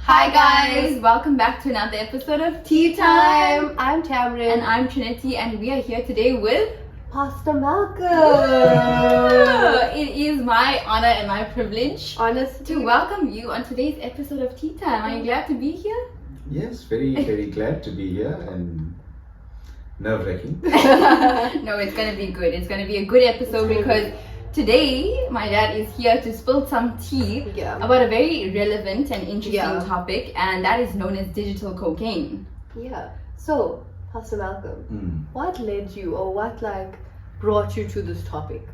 Hi guys, welcome back to another episode of Tea Time. I'm Tamrin. And I'm Trinity, and we are here today with Pastor Malcolm. It is my honor and my privilege Honestly, to welcome you on today's episode of Tea Time. Are you glad to be here? Yes, very glad to be here and nerve-wracking. No, it's gonna be good. It's gonna be a good episode because today my dad is here to spill some tea about a very relevant and interesting topic, and that is known as digital cocaine. Yeah. So, Pastor Malcolm, what led you, or what brought you to this topic?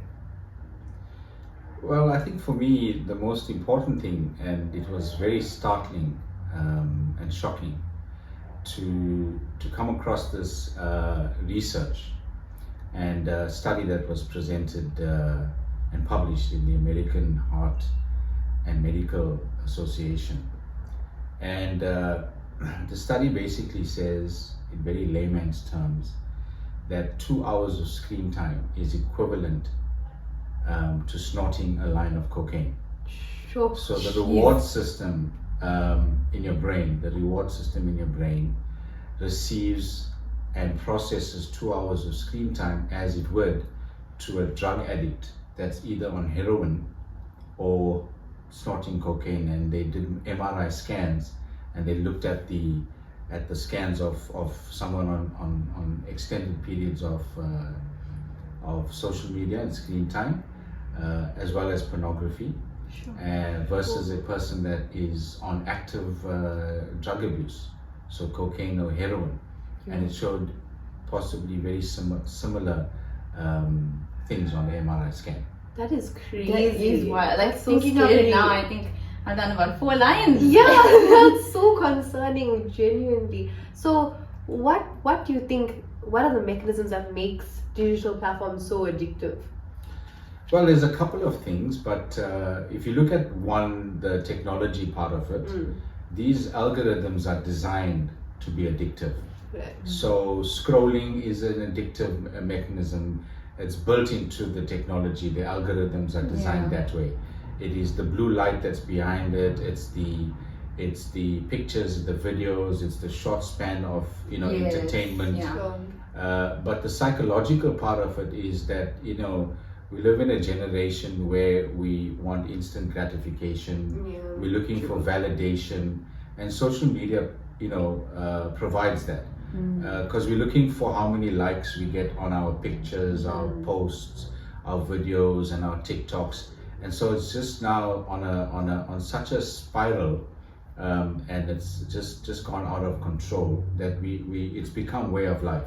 Well, I think for me the most important thing, and it was very startling and shocking to come across this research and study that was presented and published in the American Heart and Medical Association. And the study basically says, in very layman's terms, that 2 hours of screen time is equivalent to snorting a line of cocaine. Sure. So the reward system in your brain, receives and processes 2 hours of screen time as it would to a drug addict that's either on heroin or snorting cocaine. And they did MRI scans, and they looked at the scans of someone on extended periods of social media and screen time, as well as pornography, versus a person that is on active drug abuse, so cocaine or heroin. And it showed possibly very similar things on the MRI scan. That is crazy. That is wild. That's so thinking of scary. it now, I think I've done about 4 lions. Yeah, that's so concerning, genuinely. So, what do you think? What are the mechanisms that makes digital platforms so addictive? Well, there's a couple of things, but if you look at the technology part of it, these algorithms are designed to be addictive. Right. So scrolling is an addictive mechanism. It's built into the technology. The algorithms are designed that way. It is the blue light that's behind it. It's the pictures, the videos. It's the short span of entertainment. Yeah. But the psychological part of it is that we live in a generation where we want instant gratification. Yeah. We're looking for validation, and social media provides that. Because we're looking for how many likes we get on our pictures, our posts, our videos, and our TikToks, and so it's just now on such a spiral, and it's just gone out of control that it's become way of life.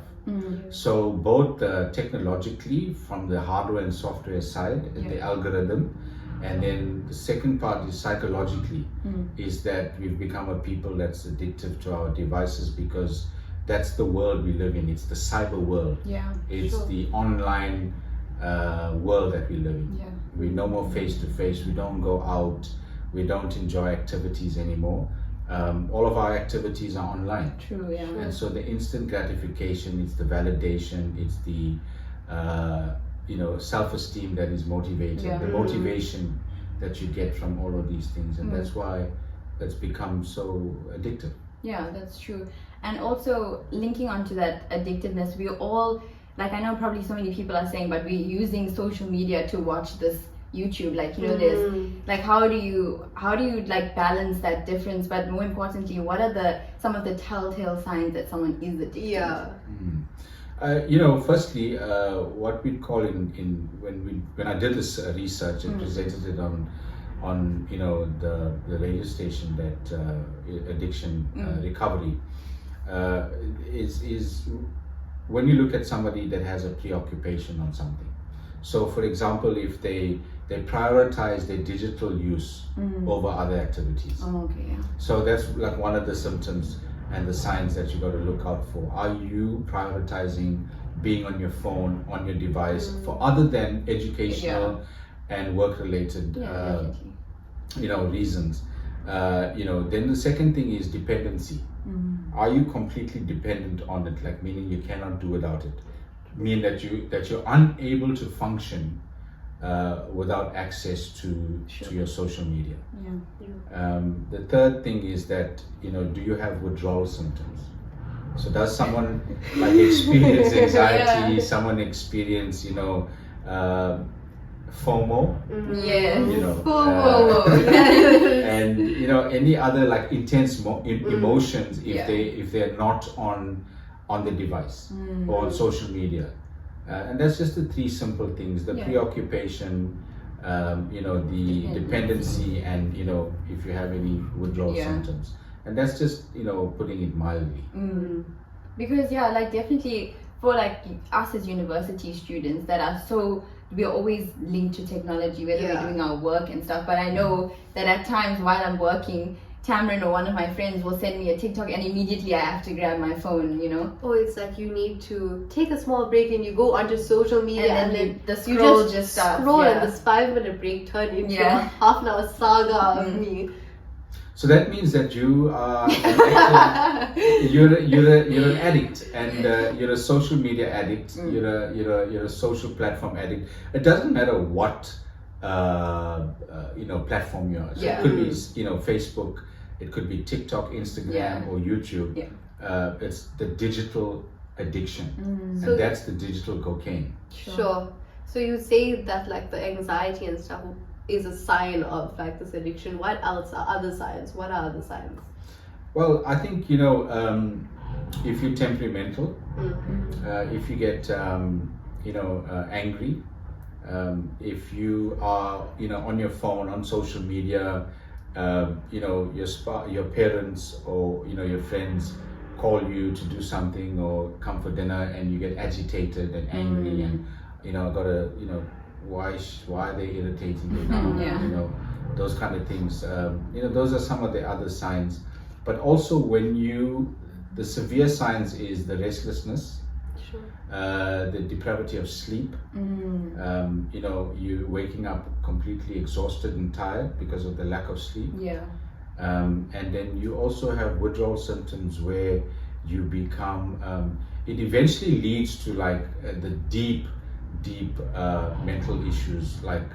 So both technologically, from the hardware and software side, the algorithm, and then the second part is psychologically, is that we've become a people that's addictive to our devices, because that's the world we live in. It's the cyber world. Yeah. It's the online world that we live in. Yeah. We no more face to face. We don't go out. We don't enjoy activities anymore. All of our activities are online. True, yeah. And so the instant gratification, it's the validation, it's the self-esteem that is motivated, the motivation that you get from all of these things, and that's why that's become so addictive. Yeah, that's true. And also linking onto that addictiveness, we all, I know probably so many people are saying, but we're using social media to watch this YouTube, there's how do you balance that difference, but more importantly, what are some of the telltale signs that someone is addicted? Firstly, what we call when I did this research and presented it on the radio station, that addiction recovery is when you look at somebody that has a preoccupation on something. So for example, if they prioritize their digital use over other activities. So that's one of the symptoms and the signs that you got to look out for. Are you prioritizing being on your phone, on your device, for other than educational and work-related reasons? Then the second thing is dependency. Are you completely dependent on it, meaning you cannot do without it? Mean that you're unable to function without access to your social media. Yeah. The third thing is that, do you have withdrawal symptoms? So does someone like experience anxiety? Someone experience, FOMO? Yes. FOMO. And any other like intense emotions if they're not on the device or on social media. And that's just the three simple things: the preoccupation, the dependency, and if you have any withdrawal symptoms. And that's just putting it mildly. Because like definitely for like us as university students that are we're always linked to technology, whether we're doing our work and stuff. But I know that at times while I'm working, Tamron or one of my friends will send me a TikTok and immediately I have to grab my phone, Oh, it's like you need to take a small break and you go onto social media and then the scroll you just starts. Scroll and this 5-minute break turned into a half-an-hour saga of me. So that means that you are you're an addict, and you're a social media addict. You're a social platform addict. It doesn't matter what platform you are. So it could be Facebook, it could be TikTok, Instagram, or YouTube. It's the digital addiction, and that's the digital cocaine. Sure. So you say that like the anxiety and stuff is a sign of like this addiction. What else are other signs? What are other signs? Well, I think if you're temperamental, if you get angry, if you are on your phone, on social media, your parents or your friends call you to do something or come for dinner and you get agitated and angry and why are they irritating me now? Those kind of things. Those are some of the other signs. But also the severe signs is the restlessness, the depravity of sleep. You waking up completely exhausted and tired because of the lack of sleep. And then you also have withdrawal symptoms where you become, it eventually leads to like the deep mental issues like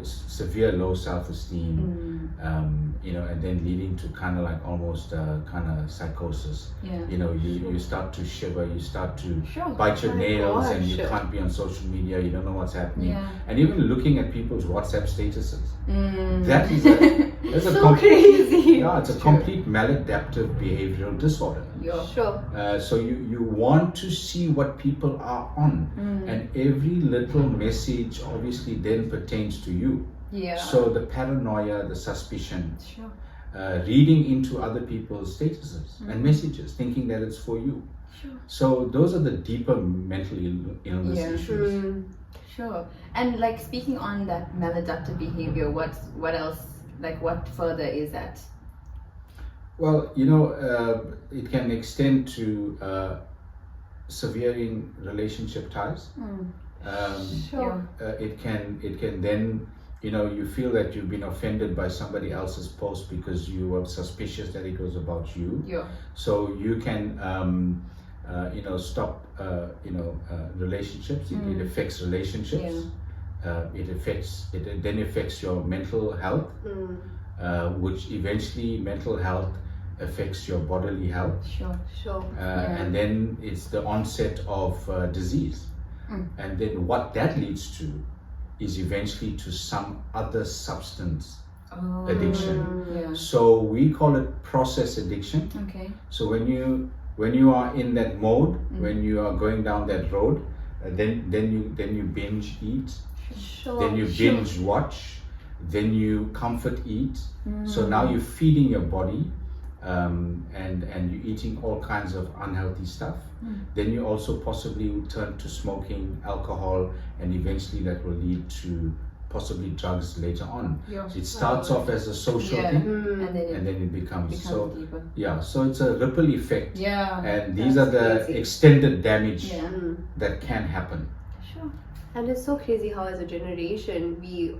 severe low self-esteem, and then leading to kind of like almost kind of psychosis. You start to shiver, you start to bite your nails, and you can't be on social media, you don't know what's happening, and even looking at people's WhatsApp statuses. That is so crazy. It's a complete maladaptive behavioral disorder. So you want to see what people are on, and every little message obviously then pertains to you. So the paranoia, the suspicion, reading into other people's statuses and messages, thinking that it's for you. So those are the deeper mental illness issues. And like speaking on that maladaptive behavior, what else? Like what further is that? Well, it can extend to severing relationship ties. It can then, you feel that you've been offended by somebody else's post because you were suspicious that it was about you. So you can, stop, relationships. It affects relationships. It then affects your mental health, which eventually mental health affects your bodily health. And then it's the onset of disease. And then what that leads to is eventually to some other substance addiction. So we call it process addiction. So when you are in that mode, when you are going down that road, then you binge eat, then you binge watch, then you comfort eat. So now you're feeding your body, and you're eating all kinds of unhealthy stuff. Then you also possibly turn to smoking, alcohol, and eventually that will lead to possibly drugs later on. It starts off as a social thing, and then it becomes so deeper. So it's a ripple effect, and these are the crazy. extended damage that can happen. And it's so crazy how, as a generation, we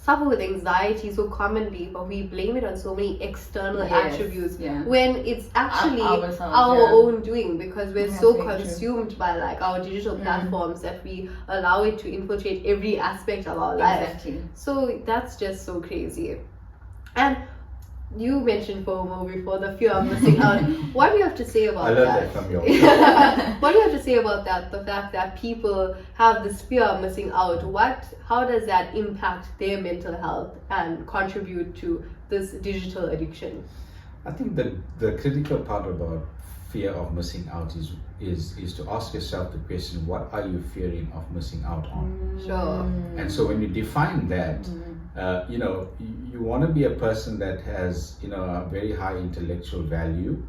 suffer with anxiety so commonly, but we blame it on so many external Yes, attributes yeah. when it's actually Ourselves, our yeah. own doing, because we're That's so very true. consumed by like our digital platforms that we allow it to infiltrate every aspect of our life. Exactly. So that's just so crazy. And you mentioned FOMO before, the fear of missing out. What do you have to say about I learned that? that from your What do you have to say about that? The fact that people have this fear of missing out. How does that impact their mental health and contribute to this digital addiction? I think the critical part about fear of missing out is to ask yourself the question, what are you fearing of missing out on? Sure. And so when you define that, you want to be a person that has, a very high intellectual value.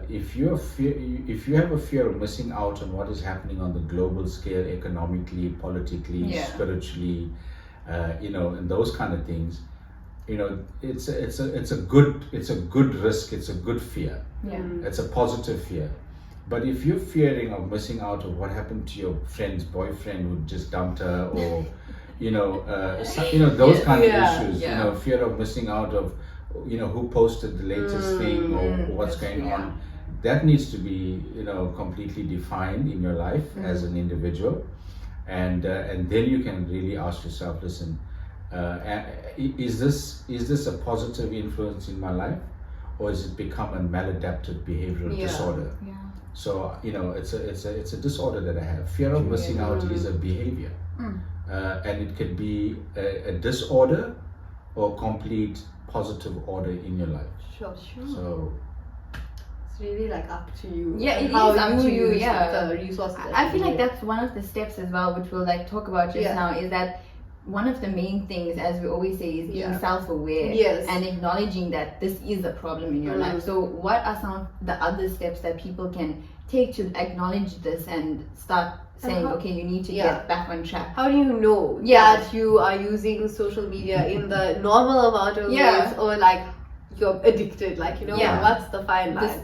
If you have a fear of missing out on what is happening on the global scale, economically, politically, Yeah. spiritually, and those kind of things, it's a good risk. It's a good fear. Yeah. It's a positive fear. But if you're fearing of missing out of what happened to your friend's boyfriend who just dumped her, or those kind of issues, yeah. Fear of missing out of, who posted the latest thing, or what's that's going true, on, that needs to be, completely defined in your life as an individual, and then you can really ask yourself, listen, is this a positive influence in my life, or has it become a maladaptive behavioral disorder? Yeah. So it's a disorder that I have. Fear of missing out is a behavior, and it could be a disorder or complete positive order in your life. Sure. So It's really like up to you. Yeah, and it how is up to you, use yeah. the resources. that I feel you like get. that's one of the steps as well, which we'll like talk about just now, is that one of the main things, as we always say, is being self-aware, Yes. and acknowledging that this is a problem in your life. So what are some of the other steps that people can take to acknowledge this and start saying, okay, you need to get back on track? How do you know that you are using social media in the normal amount of ways, or like you're addicted? Like, what's the fine line?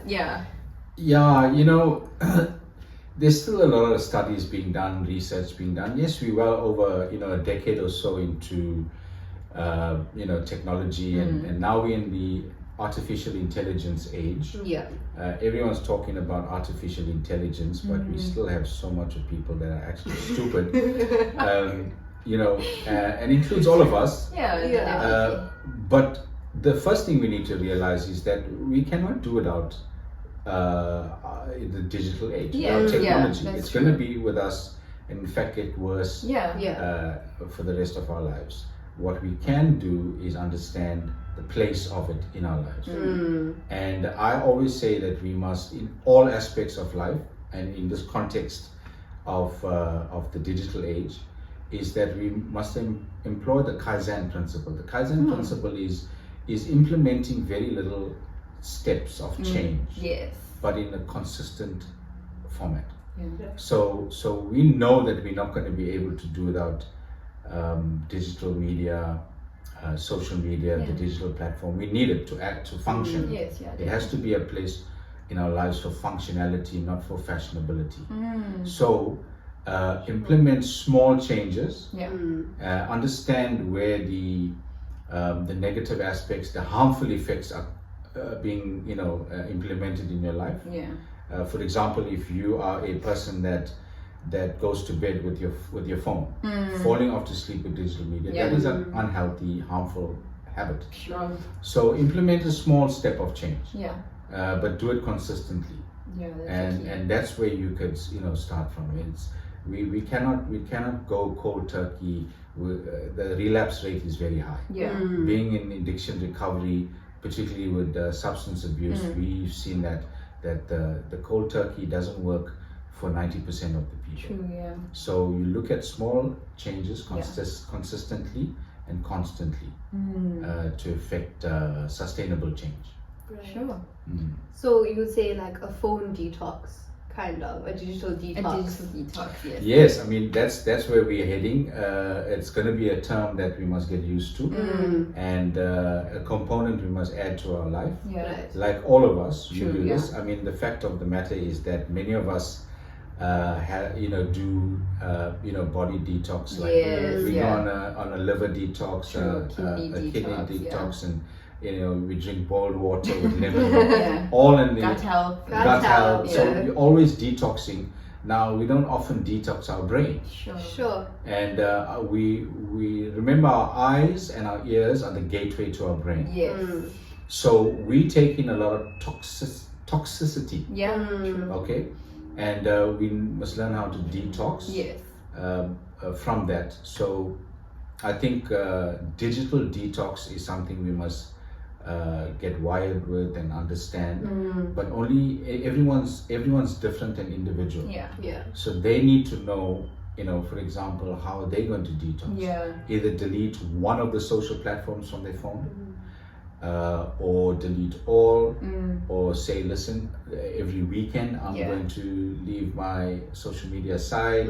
There's still a lot of studies being done, research being done. Yes, we were over a decade or so into technology, and now we're in the artificial intelligence age. Everyone's talking about artificial intelligence, but we still have so much of people that are actually stupid. And includes all of us. But the first thing we need to realize is that we cannot do without the digital age, without technology. It's going to be with us, and in fact get worse for the rest of our lives. What we can do is understand the place of it in our lives. And I always say that we must, in all aspects of life, and in this context of the digital age, is that we must employ the Kaizen principle. The Kaizen principle is implementing very little steps of change, but in a consistent format. So we know that we're not going to be able to do without digital media, social media, the digital platform. We need it to function. It has to be a place in our lives for functionality, not for fashionability. So implement small changes. Understand where the negative aspects, the harmful effects are being implemented in your life. For example, if you are a person that goes to bed with your phone, falling off to sleep with digital media, that is an unhealthy, harmful habit. So implement a small step of change, but do it consistently. And that's where you could start from. We cannot go cold turkey. The relapse rate is very high. Being in addiction recovery, particularly with substance abuse, we've seen that the cold turkey doesn't work for 90% of the people. So you look at small changes consistently and constantly to affect sustainable change. So you would say like a phone detox, kind of a digital detox. Yes, I mean that's where we're heading. It's going to be a term that we must get used to, and a component we must add to our life. Like all of us, you do this. I mean, the fact of the matter is that many of us do body detox, like Yes, we yeah. go on a liver detox, True, a kidney kidney detox, and we drink boiled water with lemon, Yeah. all in the Gut health. gut health. So yeah. we're always detoxing. Now we don't often detox our brain, Sure. and we remember our eyes and our ears are the gateway to our brain. Yes. So we take in a lot of toxicity. Yeah. Okay, and we must learn how to detox. Yes. From that. So I think digital detox is something we must get wired with and understand. But only everyone's different and individual. Yeah. Yeah. So they need to know, for example, how are they going to detox? Yeah. Either delete one of the social platforms from their phone, or delete all, or say, listen, every weekend I'm going to leave my social media aside.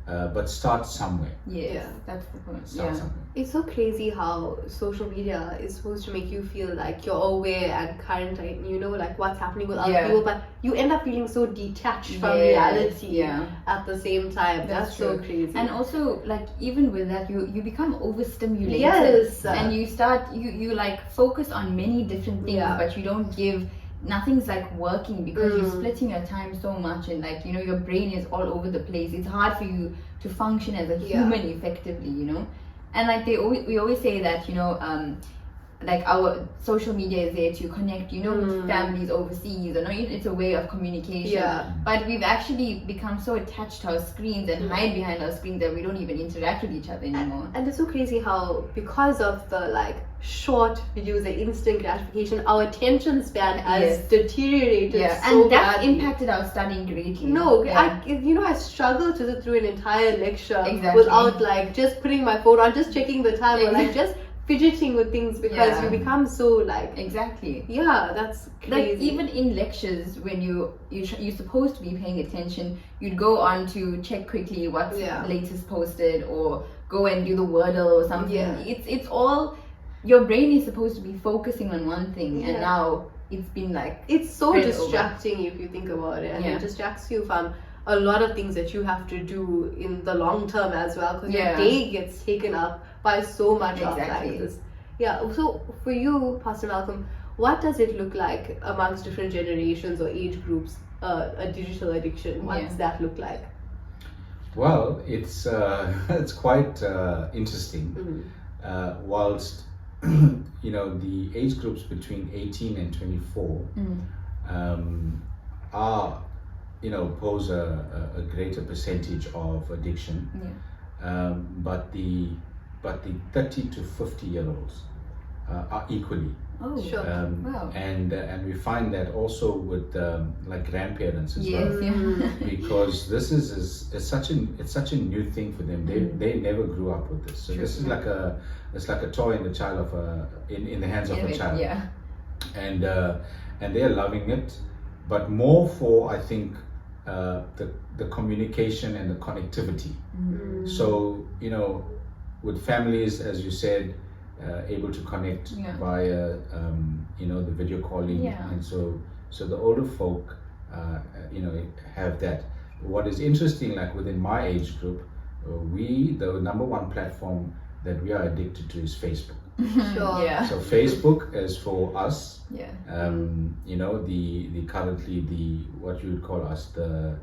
But start somewhere. Yes. Yeah. That's the point. Start somewhere. It's so crazy how social media is supposed to make you feel like you're aware and current, and you know, like what's happening with other people, but you end up feeling so detached from reality at the same time. That's so crazy. And also, like, even with that, you become overstimulated. Yes. And you start, you like focus on many different things, but you don't give, nothing's like working because you're splitting your time so much, and like, your brain is all over the place. It's hard for you to function as a human effectively, and like we always say that, like our social media is there to connect, with families overseas, it's a way of communication. But we've actually become so attached to our screens and hide behind our screens that we don't even interact with each other anymore. And it's so crazy how, because of the like short videos, the instant gratification, our attention span has deteriorated so and that badly. impacted our studying greatly. I struggle to sit through an entire lecture without like just putting my phone on, just checking the time, or like just fidgeting with things, because you become so like that's crazy. Like even in lectures, when you're supposed to be paying attention, you'd go on to check quickly what's latest posted, or go and do the Wordle or something. It's all, your brain is supposed to be focusing on one thing, and now it's been like, it's so distracting if you think about it, and it distracts you from a lot of things that you have to do in the long term as well, because your day gets taken up by so much of like this. So for you, Pastor Malcolm, what does it look like amongst different generations or age groups, a digital addiction? What does that look like? Well, it's it's quite interesting. Whilst the age groups between 18 and 24 are pose a greater percentage of addiction, but the 30 to 50 year olds are equally. And we find that also with like grandparents as well, because this is such a new thing for them. They never grew up with this, so this is like a toy in the child of in the hands of a child, and they're loving it, but more for, I think, the communication and the connectivity. So with families, as you said, able to connect via the video calling, and so the older folk have that. What is interesting, like within my age group, the number one platform that we are addicted to is Facebook. So Facebook is for us. The currently what you would call us, the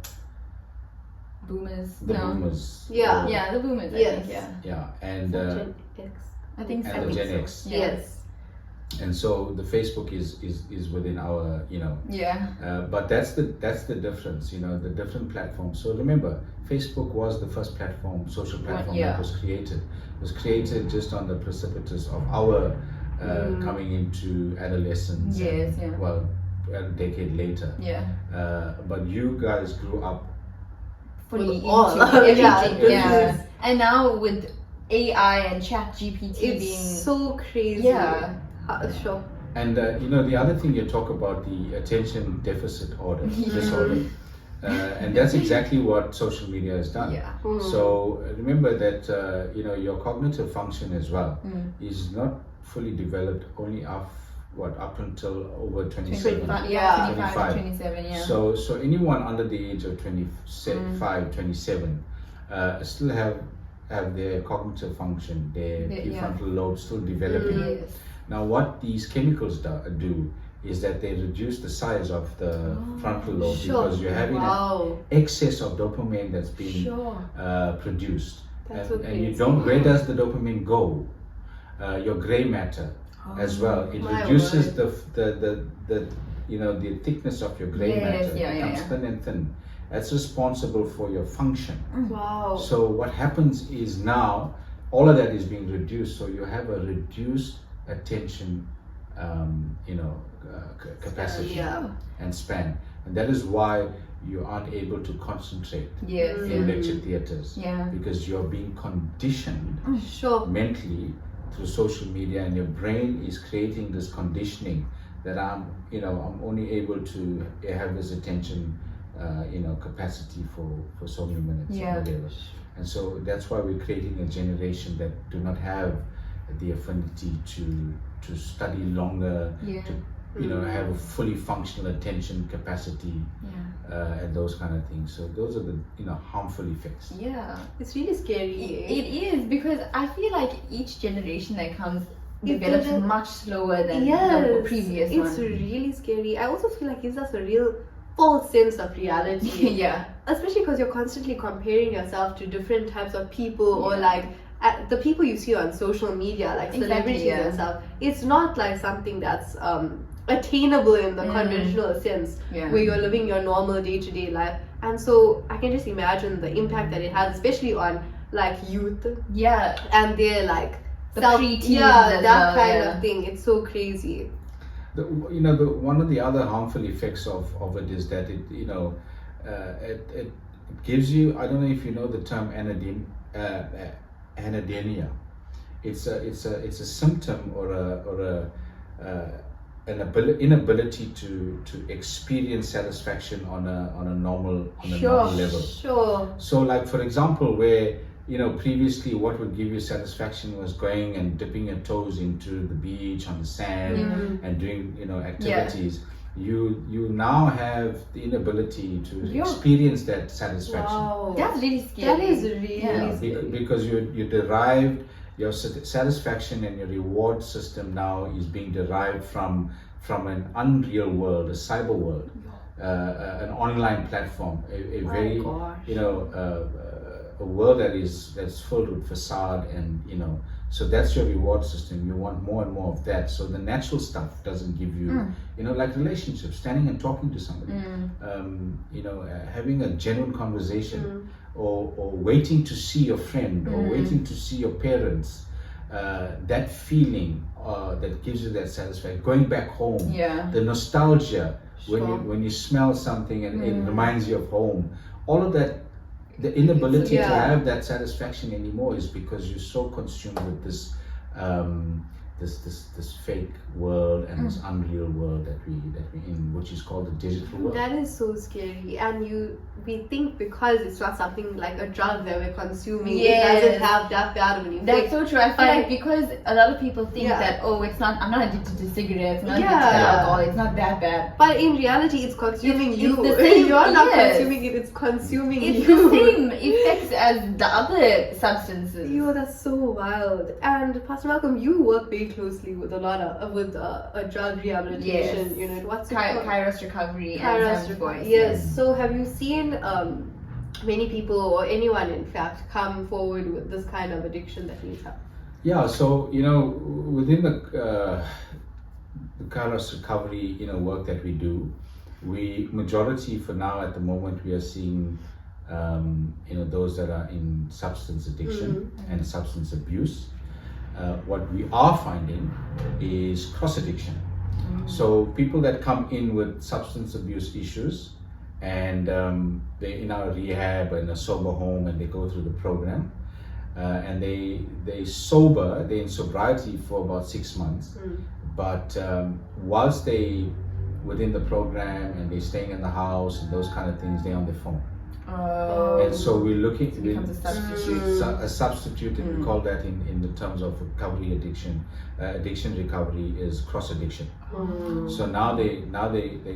boomers. The boomers. The boomers. And Gen X. I think so. And the Gen X. Yes. And so the Facebook is within our but that's the difference, the different platforms. So remember, Facebook was the first social platform that was created. It was created just on the precipice of our coming into adolescence. Well, a decade later. But you guys grew up fully into everything. And now with AI and ChatGPT being so crazy. Sure. And the other thing, you talk about the attention deficit disorder, and that's exactly what social media has done. So remember that your cognitive function as well is not fully developed only what, up until over 27. 25, Yeah. 25 25. 27, yeah. So anyone under the age of 25, 27 still have their cognitive function, their prefrontal lobe still developing. Yes. Now what these chemicals do is that they reduce the size of the frontal lobe because you're having an excess of dopamine that's being produced. That's so And you crazy. don't, where does the dopamine go? Your gray matter as well. It My reduces word. the the thickness of your gray Yes, matter. yeah, It yeah, becomes yeah. thin and thin. That's responsible for your function. Wow. So what happens is now all of that is being reduced. So you have a reduced attention, capacity and span, and that is why you aren't able to concentrate Yes. in lecture theaters. Yeah. Because you're being conditioned Sure. mentally through social media, and your brain is creating this conditioning that I'm only able to have this attention, capacity for so many minutes. Yeah. Or whatever. And so that's why we're creating a generation that do not have the affinity to study longer, Yeah. to have a fully functional attention capacity, and those kind of things. So those are the harmful effects. Yeah. It's really scary. It is, because I feel like each generation that comes It develops doesn't- much slower than Yes, the previous it's one. really scary. I also feel like it gives us a real false sense of reality. Yeah. Especially because you're constantly comparing yourself to different types of people, or Yeah. like the people you see on social media, like Exactly, celebrities yeah. and stuff. It's not like something that's attainable in the conventional sense, Yeah. where you're living your normal day-to-day life. And so I can just imagine the impact that it has, especially on like youth Yeah. and their like The self, preteens that as well, kind yeah. of thing. It's so crazy. One of the other harmful effects of it is that it gives you, I don't know if you know the term anhedonia. It's a symptom or an inability to experience satisfaction on a normal level. Sure. So like, for example, where previously what would give you satisfaction was going and dipping your toes into the beach on the sand and doing activities. You now have the inability to experience that satisfaction. Wow. That's really scary. That is really Yeah. scary. Because you derived your satisfaction, and your reward system now is being derived from an unreal world, a cyber world, an online platform, a very a world that's filled with facade, and so that's your reward system. You want more and more of that. So the natural stuff doesn't give you, like relationships, standing and talking to somebody, having a genuine conversation, or waiting to see your friend, or waiting to see your parents. That feeling that gives you that satisfaction, going back home, the nostalgia when you smell something and it reminds you of home, all of that. The inability to have that satisfaction anymore is because you're so consumed with this this fake world and this unreal world that we're in, which is called the digital world. That is so scary. And we think because it's not something like a drug that we're consuming, it doesn't have that bad of an effect. That's so true. I feel like because a lot of people think that, I'm not addicted to cigarettes, I'm not addicted to alcohol, it's not that bad. But in reality, it's consuming It's you. the same, You're not consuming it, it's consuming It's you. the same effects as the other substances. Yo, that's so wild. And Pastor Malcolm, you work very closely with a lot of a drug rehabilitation unit. What's it called? Kairos recovery Kairos and voice. Yes. So have you seen many people, or anyone in fact, come forward with this kind of addiction that needs help? Yeah. So within the Kairos recovery work that we do, majority for now at the moment we are seeing those that are in substance addiction and substance abuse. What we are finding is cross addiction. So people that come in with substance abuse issues, and they're in our rehab and a sober home, and they go through the program, and they're in sobriety for about 6 months. But whilst they within the program and they're staying in the house and those kind of things, they're on their phone. And so we're looking It becomes a substitute. a substitute, and we call that in the terms of recovery addiction. Addiction recovery is cross addiction. So now they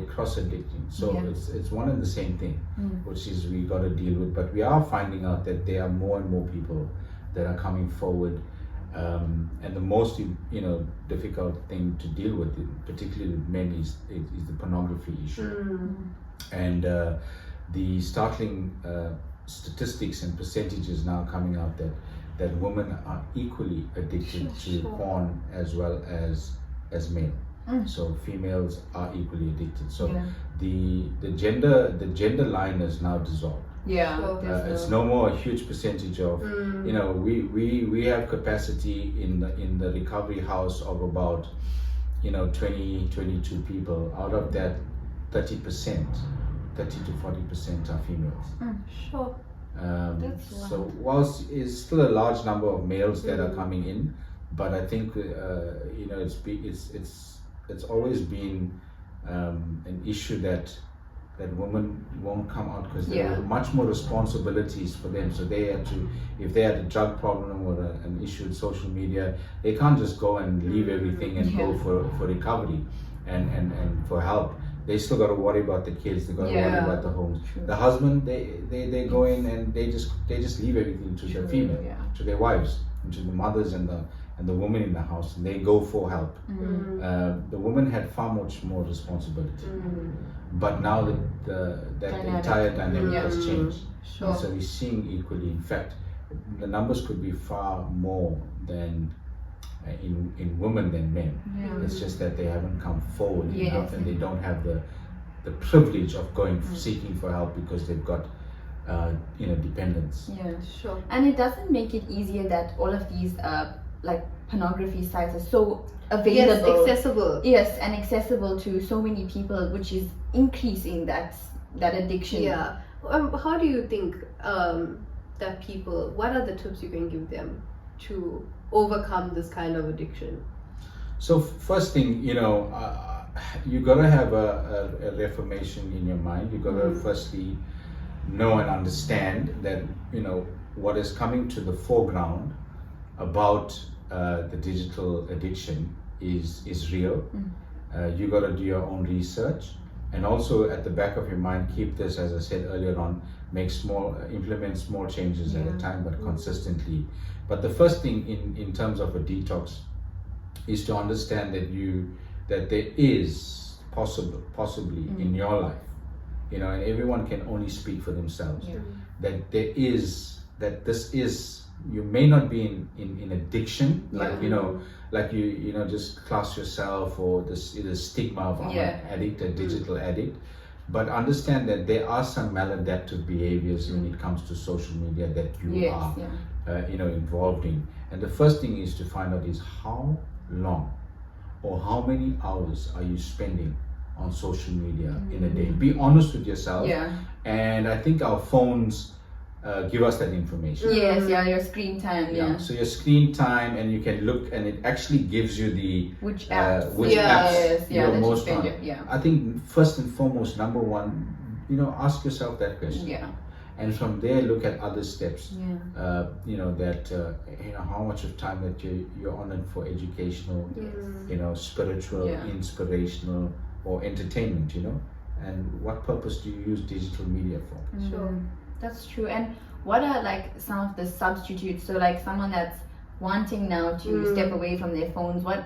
cross addicting. So it's one and the same thing, which is we got to deal with. But we are finding out that there are more and more people that are coming forward. And the most difficult thing to deal with, particularly with men, is the pornography issue. And the startling statistics and percentages now coming out that women are equally addicted to porn as well as men. So females are equally addicted. So the gender line is now dissolved. It's no more a huge percentage of we have capacity in the recovery house of about 22 people. Out of that, 30 to 40% are females. So whilst it's still a large number of males that are coming in, but I think it's always been an issue that women won't come out because there are much more responsibilities for them. So they have to, if they had a drug problem or an issue with social media, they can't just go and leave everything and go for recovery and for help. They still got to worry about the kids. They got to worry about the homes. The husband, they go in and they just leave everything to their female, to their wives, and to the mothers and the women in the house, and they go for help. The woman had far much more responsibility, but now that entire dynamic has changed. So we're seeing equally. In fact, the numbers could be far more than in women than men. It's just that they haven't come forward enough, and they don't have the privilege of going seeking for help because they've got dependence. And it doesn't make it easier that all of these like pornography sites are so available, and accessible to so many people, which is increasing that addiction. How do you think that people, what are the tips you can give them to overcome this kind of addiction? So first thing, you gotta have a reformation in your mind. You gotta firstly know and understand that what is coming to the foreground about the digital addiction is real. You gotta do your own research, and also at the back of your mind keep this, as I said earlier on, implement small changes at a time, but consistently. But the first thing in terms of a detox is to understand that there is possibly in your life, and everyone can only speak for themselves, that this is, you may not be in addiction, like you just class yourself, or this is a stigma of I'm an addict, a digital addict. But understand that there are some maladaptive behaviors when it comes to social media that you are involved in. And the first thing is to find out is how long or how many hours are you spending on social media in a day. Be honest with yourself. And I think our phones give us that information. Your screen time. So your screen time, and you can look, and it actually gives you which apps you're most on. I think first and foremost, number one, ask yourself that question. And from there, look at other steps. How much of time that you're on it for educational, spiritual, inspirational, or entertainment. And what purpose do you use digital media for? That's true. And what are like some of the substitutes? So like someone that's wanting now to step away from their phones, what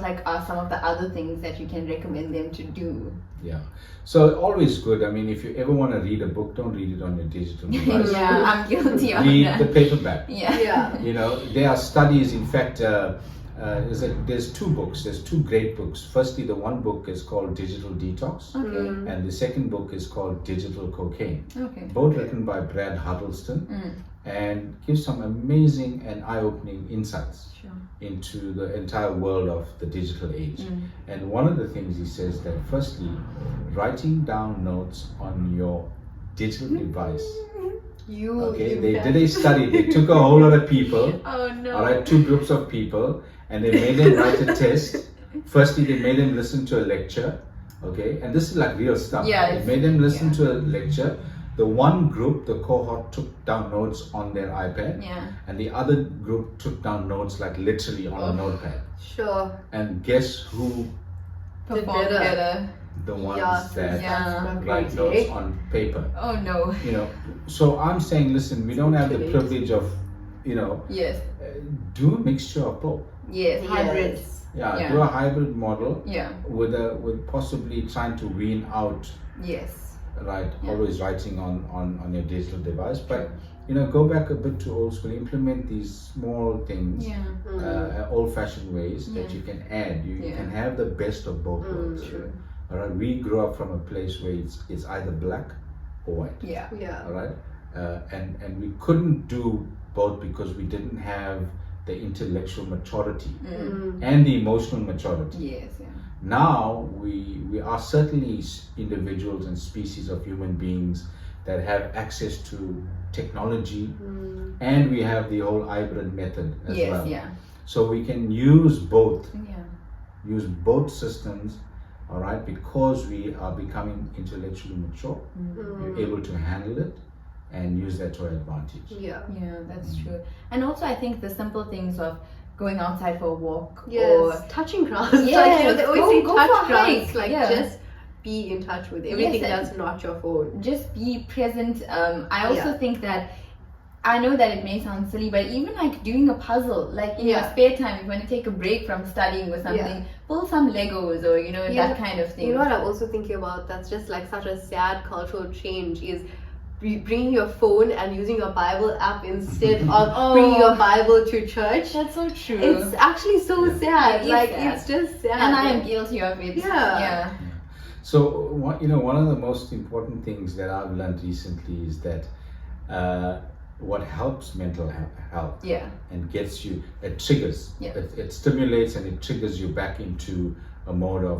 like are some of the other things that you can recommend them to do? So always good. I mean, if you ever want to read a book, don't read it on your digital device. I'm guilty of read that. the paperback. Yeah. There are studies. In fact, there's two books. There's two great books. Firstly, the one book is called Digital Detox, and the second book is called Digital Cocaine. Both written by Brad Huddleston, and gives some amazing and eye-opening insights into the entire world of the digital age. And one of the things he says that firstly, writing down notes on your digital device. They did a study. They took a whole lot of people. Two groups of people, and they made them write a test. Firstly, they made them listen to a lecture. And this is like real stuff. They made them listen to a lecture. the one group, the cohort, took down notes on their iPad, Yeah. and the other group took down notes like literally on a notepad. Sure. And guess who? Perform better. better. The ones Yeah, that Yeah. write notes on paper. Oh no. You know, so I'm saying, listen, we don't have the Great. privilege of, you know, Yes. do a mixture of both. Yes. Hybrid. Yes. Yeah, do a hybrid model Yeah. with possibly trying to wean out, Yes. right? Yeah. Always writing on your digital device, but you know, go back a bit to old school. Implement these small things, Yeah. old-fashioned ways that Yeah. you can add. You Yeah. can have the best of both worlds. True. All right, we grew up from a place where it's either black or white. Yeah. Yeah. All right, and we couldn't do both because we didn't have the intellectual maturity and the emotional maturity. Yes. Yeah. Now we are certainly individuals and species of human beings that have access to technology, and we have the whole hybrid method as Yes. well. Yeah. So we can use both systems, all right, because we are becoming intellectually mature. We're able to handle it and use that to our advantage. Yeah. Yeah, that's true. And also, I think the simple things of going outside for a walk Yes. Touching grounds. Like, Yes, they always go- say go touch for a grounds. hike. Like, Yeah. just be in touch with everything Yes, that's not your phone. just be present. I also Yeah. think that I know that it may sound silly, but even like doing a puzzle, like in your Yeah. spare time, if you want to take a break from studying or something, pull some Legos or that kind of thing. You know what I'm also thinking about? That's just like such a sad cultural change is bringing your phone and using your Bible app instead of bringing your Bible to church. That's so true. It's actually so sad. It is Like sad. it's just sad. and I am guilty of it. Yeah. So one of the most important things that I've learned recently is that what helps mental health Yeah. and gets you, it triggers, Yeah. it stimulates and it triggers you back into a mode of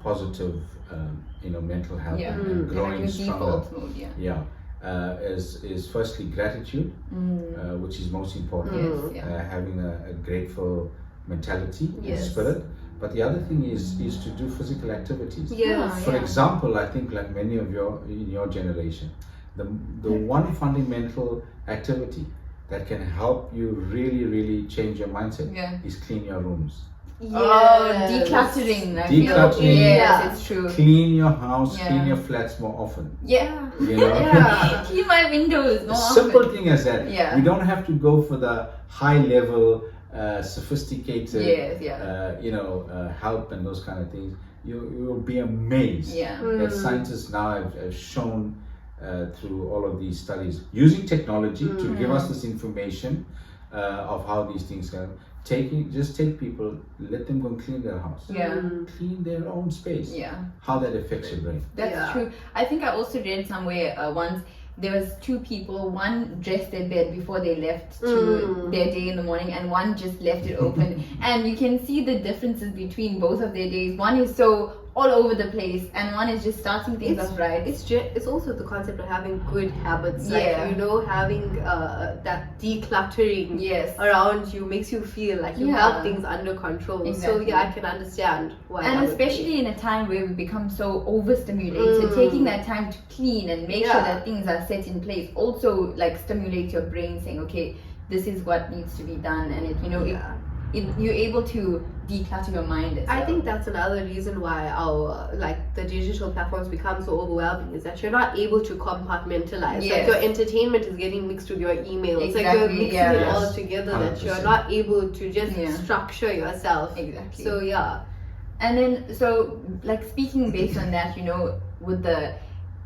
positive mental health Yeah. and growing Your stronger. default mode. Yeah. Is firstly gratitude, which is most important. Yes, yeah. Having a grateful mentality and Yes. spirit. But the other thing is to do physical activities. Yes. For example, I think like many of in your generation, the one fundamental activity that can help you really change your mindset Yeah. is clean your rooms. Oh, decluttering. I feel Decluttering. yes, Yeah. it's true. Clean your house, Yeah. clean your flats more often. Yeah. You know? Yeah. Clean my windows more Simple often. thing as that. Yeah. You don't have to go for the high level, sophisticated, Yes, yeah. help and those kind of things. You will be amazed Yeah. that scientists now have shown through all of these studies using technology to give us this information of how these things can take people, let them go and clean their house, Yeah. clean their own space. Yeah. How that affects your brain. That's Yeah. true. I think I also read somewhere once there was two people. One dressed their bed before they left to their day in the morning, and one just left it open. And you can see the differences between both of their days. One is so all over the place, and one is just starting things off right. It's also the concept of having good habits. Yeah. Like having that decluttering Yes. around you makes you feel like you Yeah. have things under control. Exactly. So I can understand why. And that would especially in a time where we become so overstimulated, taking that time to clean and make sure Yeah. that things are set in place also like stimulates your brain, saying, okay, this is what needs to be done, and you're able to declutter your mind as I well. think that's another reason why our the digital platforms become so overwhelming is that you're not able to compartmentalize. Yes. Like your entertainment is getting mixed with your emails. Like you're Exactly, mixing yeah. it all Yes. together that you're 100%. not able to just Yeah. structure yourself. Exactly. So yeah. And then, so like speaking based on that, with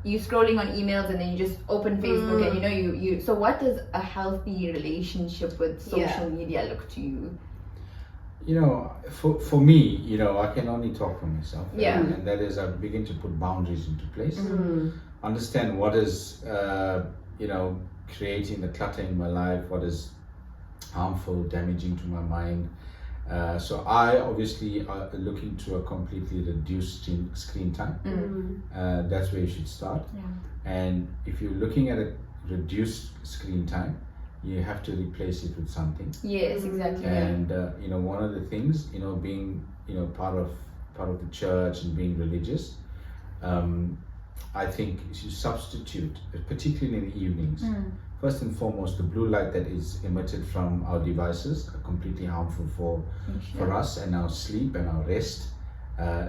you scrolling on emails and then you just open Facebook and you. So what does a healthy relationship with social media look to you? For me, I can only talk for myself. Yeah. And that is I begin to put boundaries into place. Understand what is, creating the clutter in my life, what is harmful, damaging to my mind. So I obviously are looking to a completely reduced screen time. That's where you should start. Yeah. And if you're looking at a reduced screen time, you have to replace it with something. Yes, exactly. And one of the things, being part of the church and being religious, I think you substitute, particularly in the evenings. First and foremost, the blue light that is emitted from our devices are completely harmful for us and our sleep and our rest.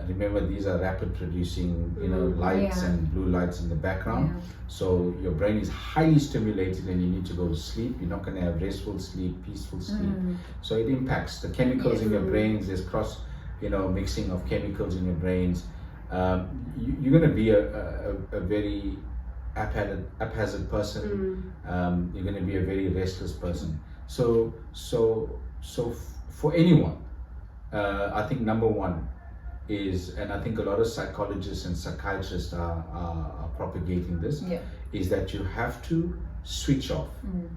Remember, these are rapid producing, lights and blue lights in the background. So your brain is highly stimulated and you need to go to sleep. You're not going to have restful sleep, peaceful sleep. So it impacts the chemicals in your brains. There's mixing of chemicals in your brains. You're going to be a very haphazard person. You're going to be a very restless person. So for anyone, I think number one is, and I think a lot of psychologists and psychiatrists are propagating this, is that you have to switch off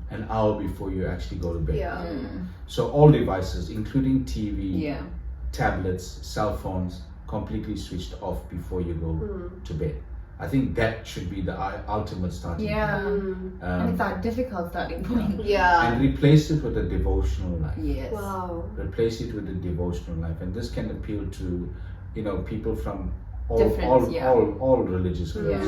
an hour before you actually go to bed. So all devices, including TV, tablets, cell phones, completely switched off before you go to bed. I think that should be the ultimate starting point. And it's a difficult starting point. And replace it with a devotional life. Wow. Replace it with a devotional life, and this can appeal to people from all religious groups.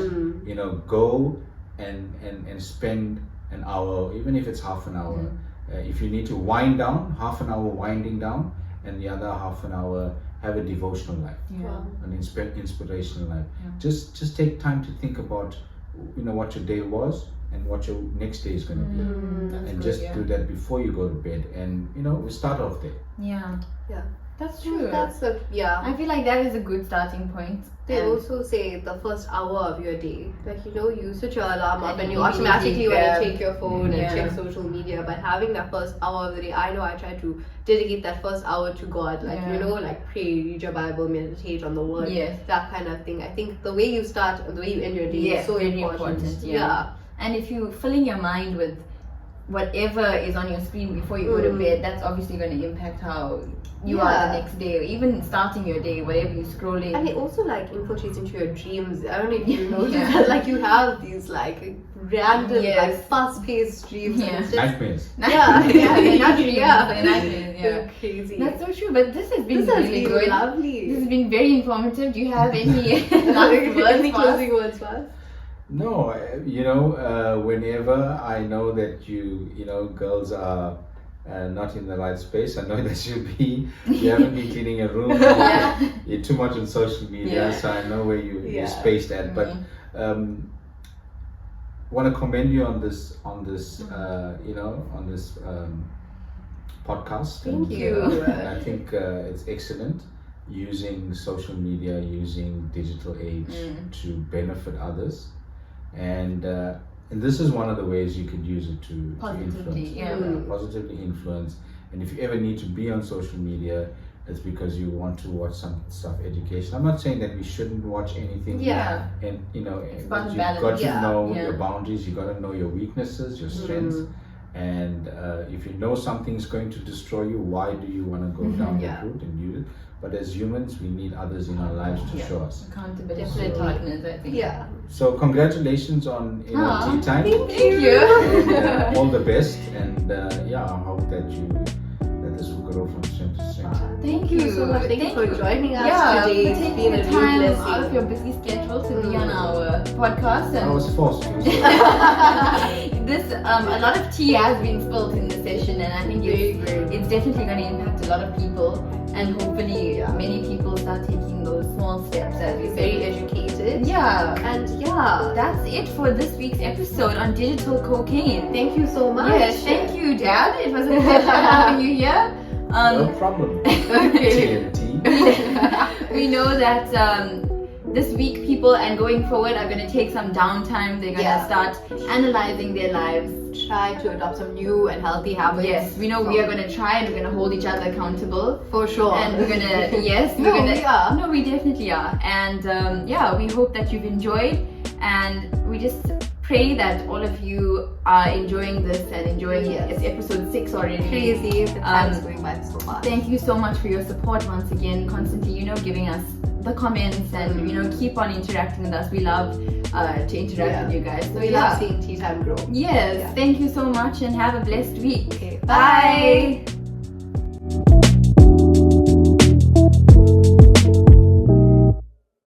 Go and spend an hour, even if it's half an hour. If you need to wind down, half an hour winding down, and the other half an hour have a devotional life, an inspirational life. Just take time to think about what your day was and what your next day is going to be, and just do that before you go to bed, and we start off there. That's true. I I feel like that is a good starting point. They also say the first hour of your day, like you switch your alarm up and you immediately automatically want grab- to take your phone and check social media, but having that first hour of the day, I know I try to dedicate that first hour to God, like like pray, read your Bible, meditate on the word, that kind of thing. I think the way you start and the way you end your day is so very important. And if you filling your mind with whatever is on your screen before you go to bed, that's obviously going to impact how you are the next day, or even starting your day, whatever you're scrolling. And it also infiltrates into your dreams. I don't know if you noticed that, you have these random fast-paced dreams. And it's just, Nightmares. They're not dreams, they're nightmares. They're crazy. That's so true. But this has been really good. Lovely. This has been very informative. Do you have any last words? Any closing words for us? No, whenever I know that girls are not in the right space, I know that you haven't been cleaning your room, you're too much on social media, so I know where you're spaced at. But want to commend you on this podcast. Thank you. And I think it's excellent, using social media, using digital age to benefit others. And this is one of the ways you could use it to influence, positively influence. And if you ever need to be on social media, it's because you want to watch some stuff education. I'm not saying that we shouldn't watch anything. And you've got to know your boundaries. You got to know your weaknesses, your strengths. And if you know something's going to destroy you, why do you want to go down that route and use it? But as humans, we need others in our lives to show us. Accountability partners, I think. So congratulations on tea time. Thank you. And, all the best. And I hope that this will grow from strength to strength. Thank you so much. Thank you for joining us today. It's been a time out of your busy schedule to be on our podcast. And I was forced to. This a lot of tea has been spilled in this session, and I think it's definitely going to impact a lot of people, and hopefully many people start taking those small steps as we very educated. And that's it for this week's episode on digital cocaine. Thank you so much. Yes, thank you, Dad. It was a pleasure having you here. No problem. TNT. We know that this week people and going forward are going to take some downtime. They're going to start analyzing their lives. Try to adopt some new and healthy habits. Yes, we know we are going to try, and we're going to hold each other accountable. For sure. And we're going to, we are. No, we definitely are. And we hope that you've enjoyed. And we just pray that all of you are enjoying this and enjoying it. It's episode 6 already. Crazy. The time's going by so fast. Thank you so much for your support once again, constantly, giving us the comments and keep on interacting with us. We love to interact with you guys. So we love seeing tea time grow. Yes. Thank you so much and have a blessed week. Okay. Bye.